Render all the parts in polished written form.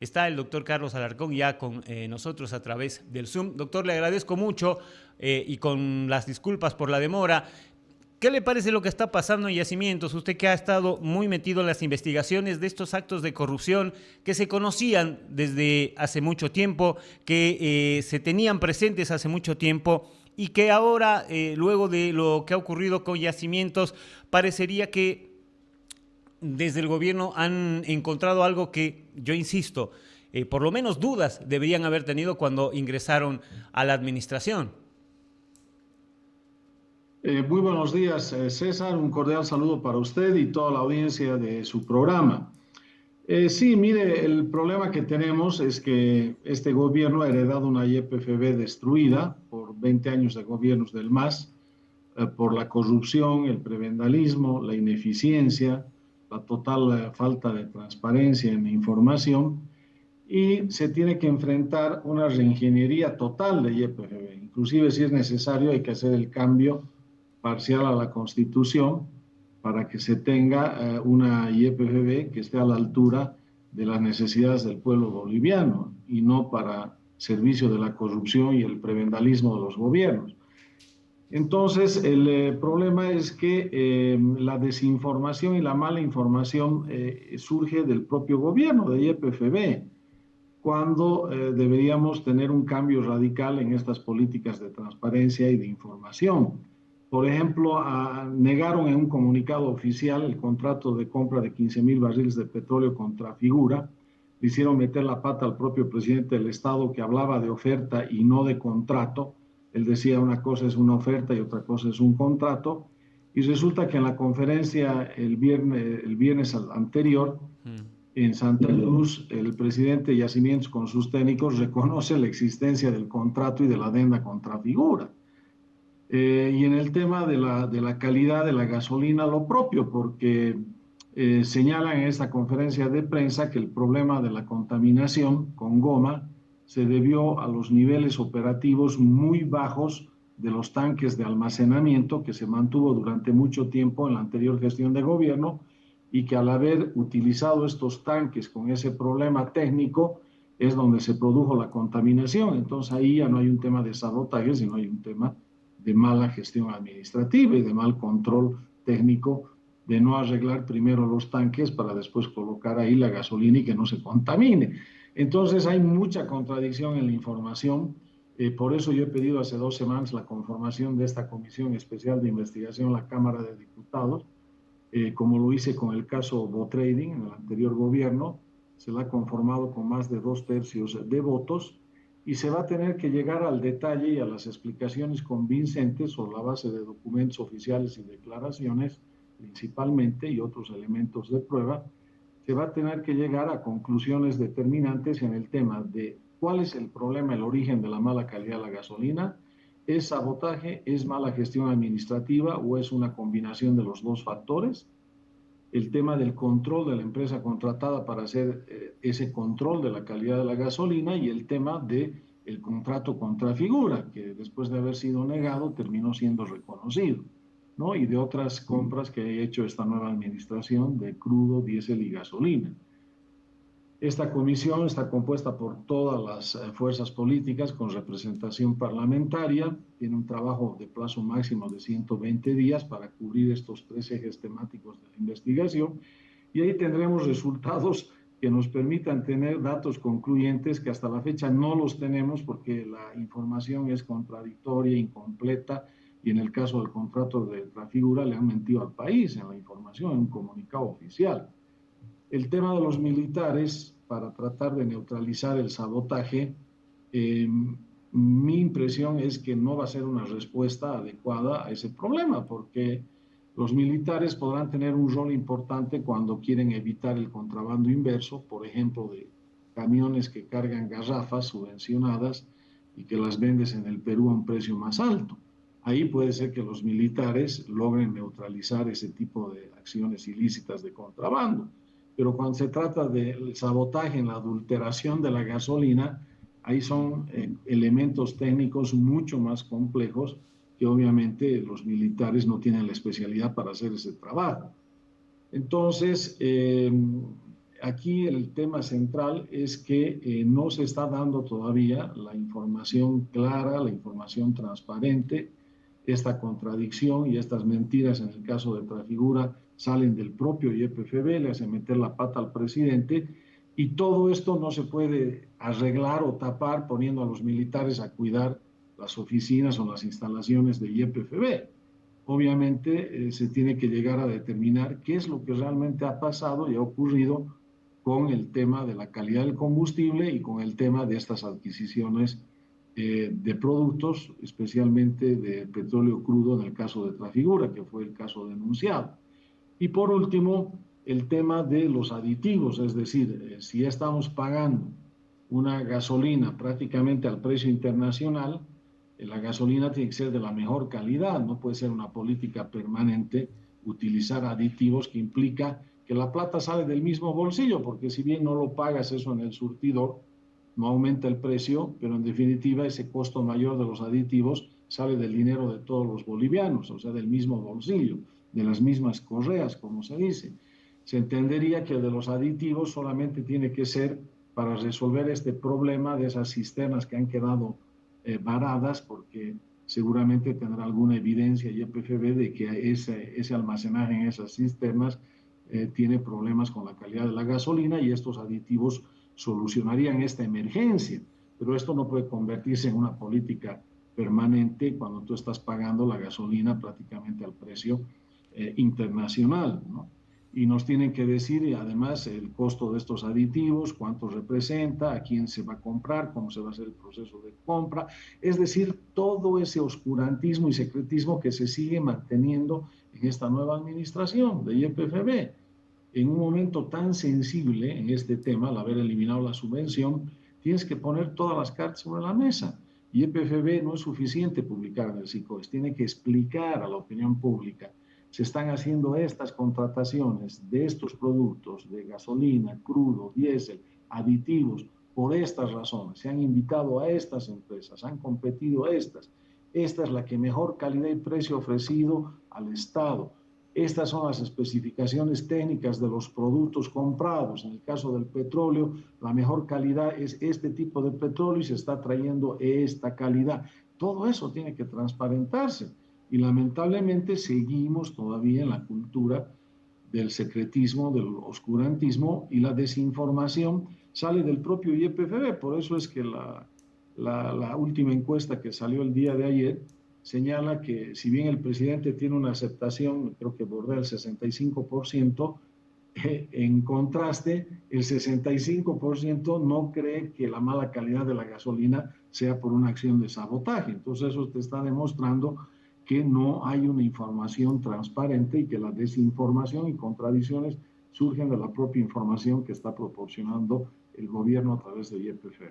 Está el doctor Carlos Alarcón ya con nosotros a través del Zoom. Doctor, le agradezco mucho y con las disculpas por la demora. ¿Qué le parece lo que está pasando en Yacimientos? Usted que ha estado muy metido en las investigaciones de estos actos de corrupción que se conocían desde hace mucho tiempo, que se tenían presentes hace mucho tiempo y que ahora, luego de lo que ha ocurrido con Yacimientos, parecería que desde el gobierno han encontrado algo que, yo insisto, por lo menos dudas deberían haber tenido cuando ingresaron a la administración. Muy buenos días, César. Un cordial saludo para usted y toda la audiencia de su programa. Sí, mire, el problema que tenemos es que este gobierno ha heredado una YPFB destruida por 20 años de gobiernos del MAS, por la corrupción, el prebendalismo, la ineficiencia, la total falta de transparencia en la información, y se tiene que enfrentar una reingeniería total de YPFB. Inclusive, si es necesario, hay que hacer el cambio parcial a la Constitución para que se tenga una YPFB que esté a la altura de las necesidades del pueblo boliviano y no para servicio de la corrupción y el prebendalismo de los gobiernos. Entonces, el problema es que la desinformación y la mala información surge del propio gobierno de YPFB, cuando deberíamos tener un cambio radical en estas políticas de transparencia y de información. Por ejemplo, negaron en un comunicado oficial el contrato de compra de 15,000 barriles de petróleo con Trafigura. Le hicieron meter la pata al propio presidente del Estado, que hablaba de oferta y no de contrato. Él decía una cosa es una oferta y otra cosa es un contrato. Y resulta que en la conferencia el viernes anterior, en Santa Cruz, el presidente Yacimientos con sus técnicos reconoce la existencia del contrato y de la adenda con Trafigura. Y en el tema de la calidad de la gasolina, lo propio, porque señalan en esta conferencia de prensa que el problema de la contaminación con goma se debió a los niveles operativos muy bajos de los tanques de almacenamiento que se mantuvo durante mucho tiempo en la anterior gestión de gobierno, y que al haber utilizado estos tanques con ese problema técnico es donde se produjo la contaminación. Entonces ahí ya no hay un tema de sabotaje, sino hay un tema de mala gestión administrativa y de mal control técnico, de no arreglar primero los tanques para después colocar ahí la gasolina y que no se contamine. Entonces hay mucha contradicción en la información. Por eso yo he pedido hace 2 semanas la conformación de esta comisión especial de investigación en la Cámara de Diputados, como lo hice con el caso Botrading en el anterior gobierno. Se la ha conformado con más de 2/3 de votos, y se va a tener que llegar al detalle y a las explicaciones convincentes sobre la base de documentos oficiales y declaraciones principalmente, y otros elementos de prueba. Se va a tener que llegar a conclusiones determinantes en el tema de cuál es el problema, el origen de la mala calidad de la gasolina. ¿Es sabotaje, es mala gestión administrativa o es una combinación de los dos factores? El tema del control de la empresa contratada para hacer ese control de la calidad de la gasolina, y el tema del contrato con Trafigura, que después de haber sido negado terminó siendo reconocido, ¿no? Y de otras compras que ha hecho esta nueva administración de crudo, diésel y gasolina. Esta comisión está compuesta por todas las fuerzas políticas con representación parlamentaria. Tiene un trabajo de plazo máximo de 120 días para cubrir estos 3 ejes temáticos de la investigación, y ahí tendremos resultados que nos permitan tener datos concluyentes, que hasta la fecha no los tenemos porque la información es contradictoria, incompleta, y en el caso del contrato de Trafigura le han mentido al país en la información, en un comunicado oficial. El tema de los militares, para tratar de neutralizar el sabotaje, eh, mi impresión es que no va a ser una respuesta adecuada a ese problema, porque los militares podrán tener un rol importante cuando quieren evitar el contrabando inverso, por ejemplo, de camiones que cargan garrafas subvencionadas y que las vendes en el Perú a un precio más alto. Ahí puede ser que los militares logren neutralizar ese tipo de acciones ilícitas de contrabando. Pero cuando se trata del sabotaje en la adulteración de la gasolina, ahí son elementos técnicos mucho más complejos, que obviamente los militares no tienen la especialidad para hacer ese trabajo. Entonces, aquí el tema central es que no se está dando todavía la información clara, la información transparente. Esta contradicción y estas mentiras en el caso de Trafigura salen del propio YPFB, le hacen meter la pata al presidente, y todo esto no se puede arreglar o tapar poniendo a los militares a cuidar las oficinas o las instalaciones de YPFB. Obviamente se tiene que llegar a determinar qué es lo que realmente ha pasado y ha ocurrido con el tema de la calidad del combustible y con el tema de estas adquisiciones de productos, especialmente de petróleo crudo en el caso de Trafigura, que fue el caso denunciado. Y por último, el tema de los aditivos, es decir, si estamos pagando una gasolina prácticamente al precio internacional, la gasolina tiene que ser de la mejor calidad, no puede ser una política permanente utilizar aditivos que implica que la plata sale del mismo bolsillo, porque si bien no lo pagas eso en el surtidor, no aumenta el precio, pero en definitiva ese costo mayor de los aditivos sale del dinero de todos los bolivianos, o sea, del mismo bolsillo, de las mismas correas, como se dice. Se entendería que el de los aditivos solamente tiene que ser para resolver este problema de esas cisternas que han quedado varadas, porque seguramente tendrá alguna evidencia YPFB de que ese almacenaje en esas cisternas tiene problemas con la calidad de la gasolina, y estos aditivos solucionarían esta emergencia. Pero esto no puede convertirse en una política permanente cuando tú estás pagando la gasolina prácticamente al precio internacional, ¿no? Y nos tienen que decir además el costo de estos aditivos, cuánto representa, a quién se va a comprar, cómo se va a hacer el proceso de compra, es decir, todo ese oscurantismo y secretismo que se sigue manteniendo en esta nueva administración de YPFB. En un momento tan sensible en este tema, al haber eliminado la subvención, tienes que poner todas las cartas sobre la mesa. Y YPFB no es suficiente publicar en el SICOES, tiene que explicar a la opinión pública: se están haciendo estas contrataciones de estos productos de gasolina, crudo, diésel, aditivos, por estas razones. Se han invitado a estas empresas, han competido a estas. Esta es la que mejor calidad y precio ha ofrecido al Estado. Estas son las especificaciones técnicas de los productos comprados. En el caso del petróleo, la mejor calidad es este tipo de petróleo y se está trayendo esta calidad. Todo eso tiene que transparentarse. Y lamentablemente seguimos todavía en la cultura del secretismo, del oscurantismo, y la desinformación sale del propio YPFB. Por eso es que la última encuesta que salió el día de ayer señala que si bien el presidente tiene una aceptación, creo que bordea el 65%, en contraste, el 65% no cree que la mala calidad de la gasolina sea por una acción de sabotaje. Entonces eso te está demostrando que no hay una información transparente y que la desinformación y contradicciones surgen de la propia información que está proporcionando el gobierno a través de YPF.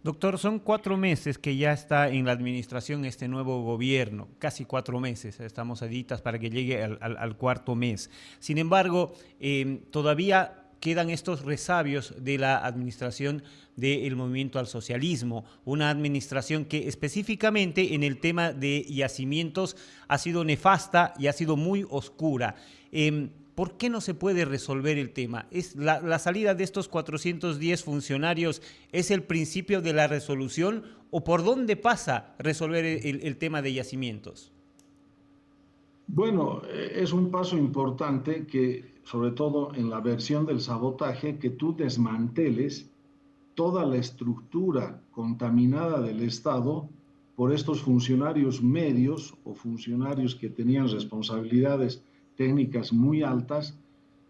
Doctor, son 4 meses que ya está en la administración este nuevo gobierno, casi 4 meses, estamos a ditas para que llegue al cuarto mes. Sin embargo, todavía quedan estos resabios de la administración del movimiento al socialismo, una administración que específicamente en el tema de yacimientos ha sido nefasta y ha sido muy oscura. ¿Por qué no se puede resolver el tema? ¿Es la salida de estos 410 funcionarios es el principio de la resolución o por dónde pasa resolver el tema de yacimientos? Bueno, es un paso importante que, sobre todo en la versión del sabotaje, que tú desmanteles toda la estructura contaminada del Estado por estos funcionarios medios o funcionarios que tenían responsabilidades técnicas muy altas,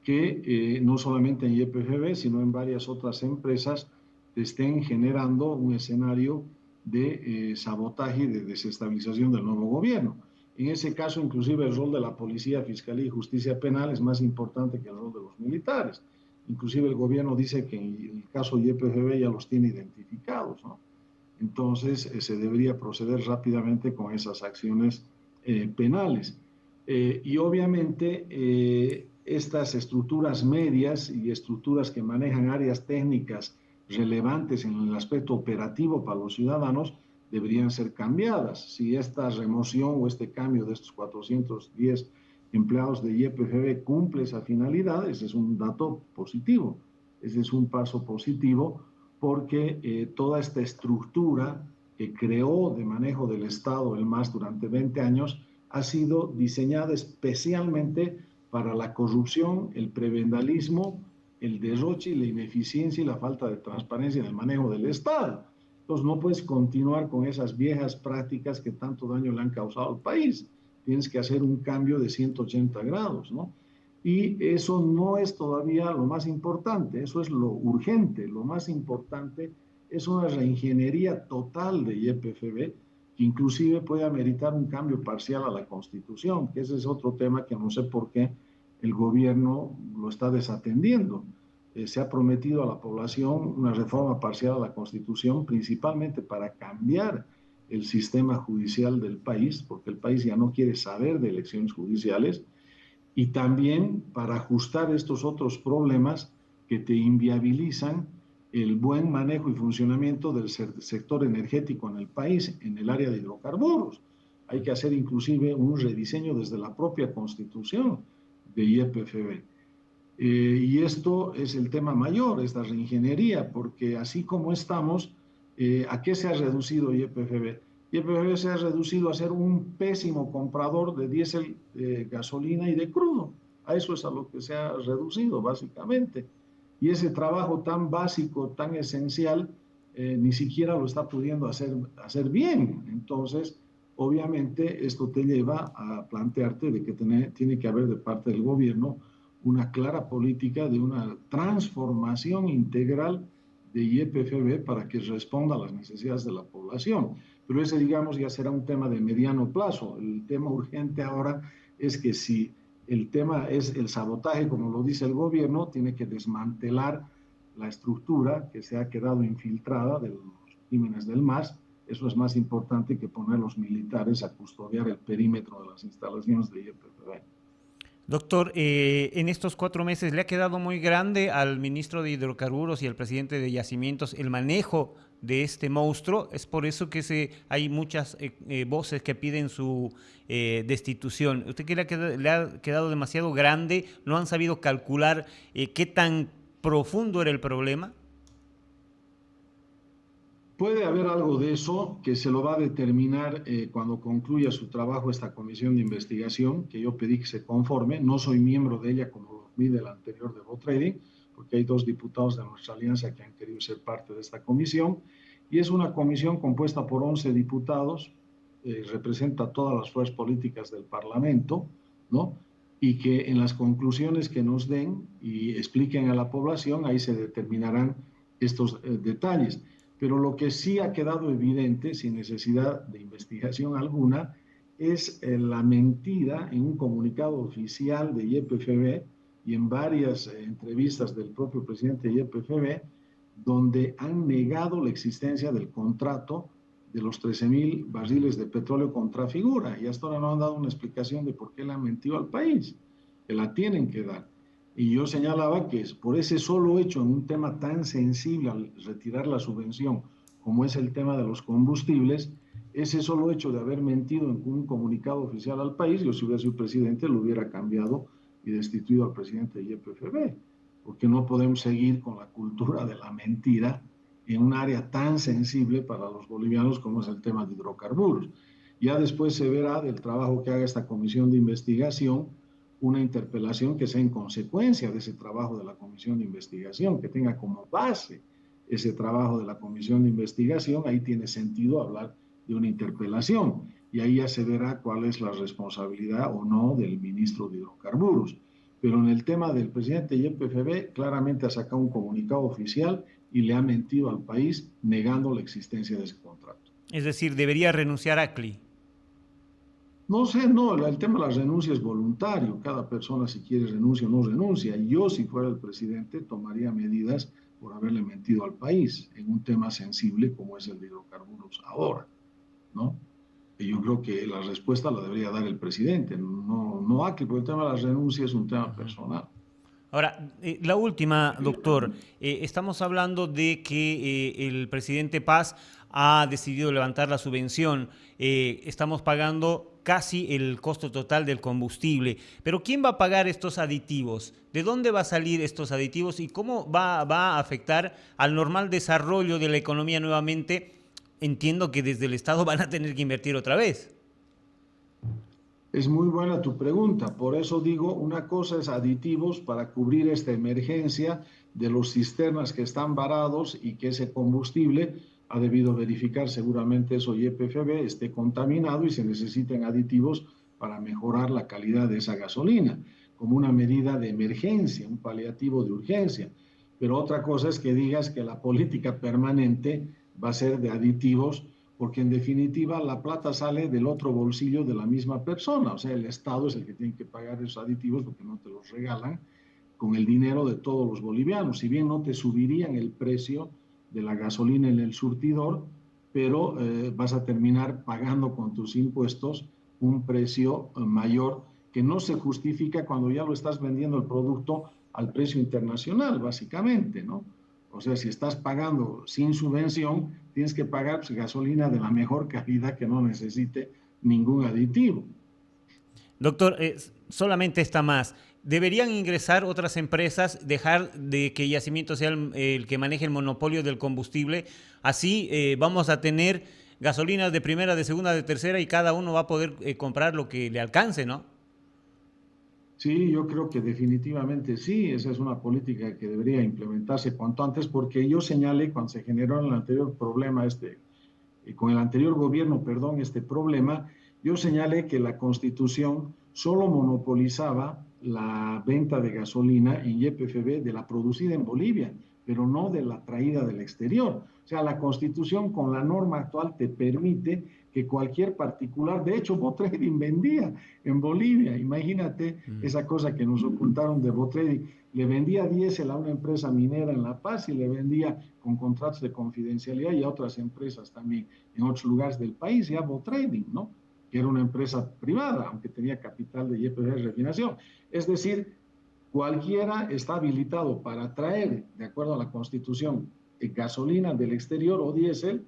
que no solamente en YPFB, sino en varias otras empresas, estén generando un escenario de sabotaje y de desestabilización del nuevo gobierno. En ese caso, inclusive el rol de la Policía, Fiscalía y Justicia Penal es más importante que el rol de los militares. Inclusive el gobierno dice que en el caso YPFB ya los tiene identificados, ¿no? Entonces se debería proceder rápidamente con esas acciones penales. Y obviamente estas estructuras medias y estructuras que manejan áreas técnicas relevantes en el aspecto operativo para los ciudadanos deberían ser cambiadas. Si esta remoción o este cambio de estos 410 empleados de YPFB cumple esa finalidad, ese es un dato positivo, ese es un paso positivo porque toda esta estructura que creó de manejo del Estado el MAS durante 20 años ha sido diseñada especialmente para la corrupción, el prebendalismo, el derroche, la ineficiencia y la falta de transparencia en el manejo del Estado. Entonces no puedes continuar con esas viejas prácticas que tanto daño le han causado al país. Tienes que hacer un cambio de 180 grados, ¿no? Y eso no es todavía lo más importante, eso es lo urgente. Lo más importante es una reingeniería total de YPFB que inclusive puede ameritar un cambio parcial a la Constitución, que ese es otro tema que no sé por qué el gobierno lo está desatendiendo. Se ha prometido a la población una reforma parcial a la Constitución, principalmente para cambiar el sistema judicial del país, porque el país ya no quiere saber de elecciones judiciales, y también para ajustar estos otros problemas que te inviabilizan el buen manejo y funcionamiento del sector energético en el país, en el área de hidrocarburos. Hay que hacer inclusive un rediseño desde la propia Constitución de YPFB. Y esto es el tema mayor, esta reingeniería, porque así como estamos, ¿a qué se ha reducido YPFB? YPFB se ha reducido a ser un pésimo comprador de diésel, gasolina y de crudo. A eso es a lo que se ha reducido, básicamente. Y ese trabajo tan básico, tan esencial, ni siquiera lo está pudiendo hacer bien. Entonces, obviamente, esto te lleva a plantearte de que tiene que haber de parte del gobierno una clara política de una transformación integral de YPFB para que responda a las necesidades de la población. Pero ese, digamos, ya será un tema de mediano plazo. El tema urgente ahora es que si el tema es el sabotaje, como lo dice el gobierno, tiene que desmantelar la estructura que se ha quedado infiltrada de los crímenes del MAS. Eso es más importante que poner los militares a custodiar el perímetro de las instalaciones de YPFB. Doctor, en estos 4 meses le ha quedado muy grande al ministro de Hidrocarburos y al presidente de Yacimientos el manejo de este monstruo. Es por eso que hay muchas voces que piden su destitución. ¿Usted cree que le ha quedado demasiado grande? ¿No han sabido calcular qué tan profundo era el problema? Puede haber algo de eso que se lo va a determinar cuando concluya su trabajo esta comisión de investigación, que yo pedí que se conforme. No soy miembro de ella como lo fui del anterior de GoTrading, porque hay 2 diputados de nuestra alianza que han querido ser parte de esta comisión. Y es una comisión compuesta por 11 diputados, representa todas las fuerzas políticas del Parlamento, ¿no? Y que en las conclusiones que nos den y expliquen a la población, ahí se determinarán estos detalles. Pero lo que sí ha quedado evidente, sin necesidad de investigación alguna, es la mentira en un comunicado oficial de YPFB y en varias entrevistas del propio presidente de YPFB, donde han negado la existencia del contrato de los 13,000 barriles de petróleo con Trafigura. Y hasta ahora no han dado una explicación de por qué le han mentido al país, que la tienen que dar. Y yo señalaba que por ese solo hecho, en un tema tan sensible al retirar la subvención, como es el tema de los combustibles, ese solo hecho de haber mentido en un comunicado oficial al país, yo si hubiera sido presidente lo hubiera cambiado y destituido al presidente de YPFB, porque no podemos seguir con la cultura de la mentira en un área tan sensible para los bolivianos como es el tema de hidrocarburos. Ya después se verá del trabajo que haga esta comisión de investigación, una interpelación que sea en consecuencia de ese trabajo de la comisión de investigación, que tenga como base ese trabajo de la comisión de investigación. Ahí tiene sentido hablar de una interpelación y ahí ya se verá cuál es la responsabilidad o no del ministro de Hidrocarburos. Pero en el tema del presidente YPFB, claramente ha sacado un comunicado oficial y le ha mentido al país negando la existencia de ese contrato. Es decir, debería renunciar a ACLI. No sé, no, el tema de la renuncia es voluntario. Cada persona, si quiere, renuncia o no renuncia. Yo, si fuera el presidente, tomaría medidas por haberle mentido al país en un tema sensible como es el de hidrocarburos ahora, ¿no? Y yo creo que la respuesta la debería dar el presidente, no ACLI, porque el tema de la renuncia es un tema personal. Ahora, la última, doctor. Estamos hablando de que el presidente Paz ha decidido levantar la subvención. Estamos pagando casi el costo total del combustible. Pero ¿quién va a pagar estos aditivos? ¿De dónde va a salir estos aditivos y cómo va a afectar al normal desarrollo de la economía nuevamente? Entiendo que desde el Estado van a tener que invertir otra vez. Es muy buena tu pregunta. Por eso digo, una cosa es aditivos para cubrir esta emergencia de los cisternas que están varados y que ese combustible ha debido verificar seguramente eso YPFB esté contaminado y se necesiten aditivos para mejorar la calidad de esa gasolina, como una medida de emergencia, un paliativo de urgencia. Pero otra cosa es que digas que la política permanente va a ser de aditivos, porque en definitiva la plata sale del otro bolsillo de la misma persona, o sea, el Estado es el que tiene que pagar esos aditivos porque no te los regalan con el dinero de todos los bolivianos. Si bien no te subirían el precio de la gasolina en el surtidor, pero vas a terminar pagando con tus impuestos un precio mayor que no se justifica cuando ya lo estás vendiendo el producto al precio internacional, básicamente, ¿no? O sea, si estás pagando sin subvención, tienes que pagar pues, gasolina de la mejor calidad que no necesite ningún aditivo. Doctor, solamente está más. ¿Deberían ingresar otras empresas, dejar de que Yacimiento sea el que maneje el monopolio del combustible? Así vamos a tener gasolinas de primera, de segunda, de tercera y cada uno va a poder comprar lo que le alcance, ¿no? Sí, yo creo que definitivamente sí, esa es una política que debería implementarse cuanto antes, porque yo señalé cuando se generó el anterior problema, con el anterior gobierno, perdón, este problema, yo señalé que la Constitución solo monopolizaba la venta de gasolina en YPFB de la producida en Bolivia, pero no de la traída del exterior. O sea, la Constitución con la norma actual te permite que cualquier particular, de hecho, Botrading vendía en Bolivia, imagínate esa cosa que nos ocultaron de Botrading, le vendía diésel a una empresa minera en La Paz y le vendía con contratos de confidencialidad y a otras empresas también en otros lugares del país, ya Botrading, ¿no? Que era una empresa privada, aunque tenía capital de YPF Refinación. Es decir, cualquiera está habilitado para traer, de acuerdo a la Constitución, gasolina del exterior o diésel,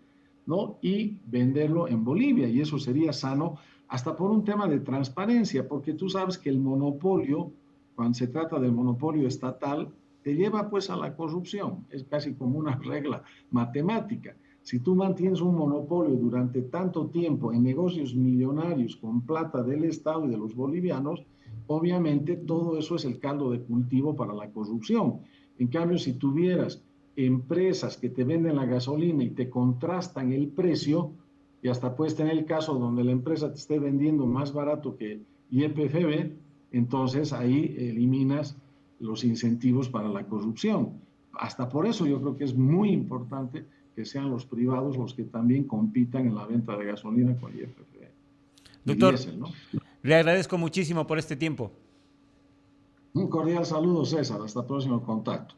¿no? Y venderlo en Bolivia, y eso sería sano hasta por un tema de transparencia, porque tú sabes que el monopolio, cuando se trata del monopolio estatal, te lleva pues a la corrupción, es casi como una regla matemática. Si tú mantienes un monopolio durante tanto tiempo en negocios millonarios con plata del Estado y de los bolivianos, obviamente todo eso es el caldo de cultivo para la corrupción. En cambio, si tuvieras empresas que te venden la gasolina y te contrastan el precio, y hasta puedes tener el caso donde la empresa te esté vendiendo más barato que YPFB, entonces ahí eliminas los incentivos para la corrupción. Hasta por eso yo creo que es muy importante que sean los privados los que también compitan en la venta de gasolina con YPFB, de Doctor, diésel, ¿no? le agradezco muchísimo por este tiempo. Un cordial saludo, César. Hasta el próximo contacto.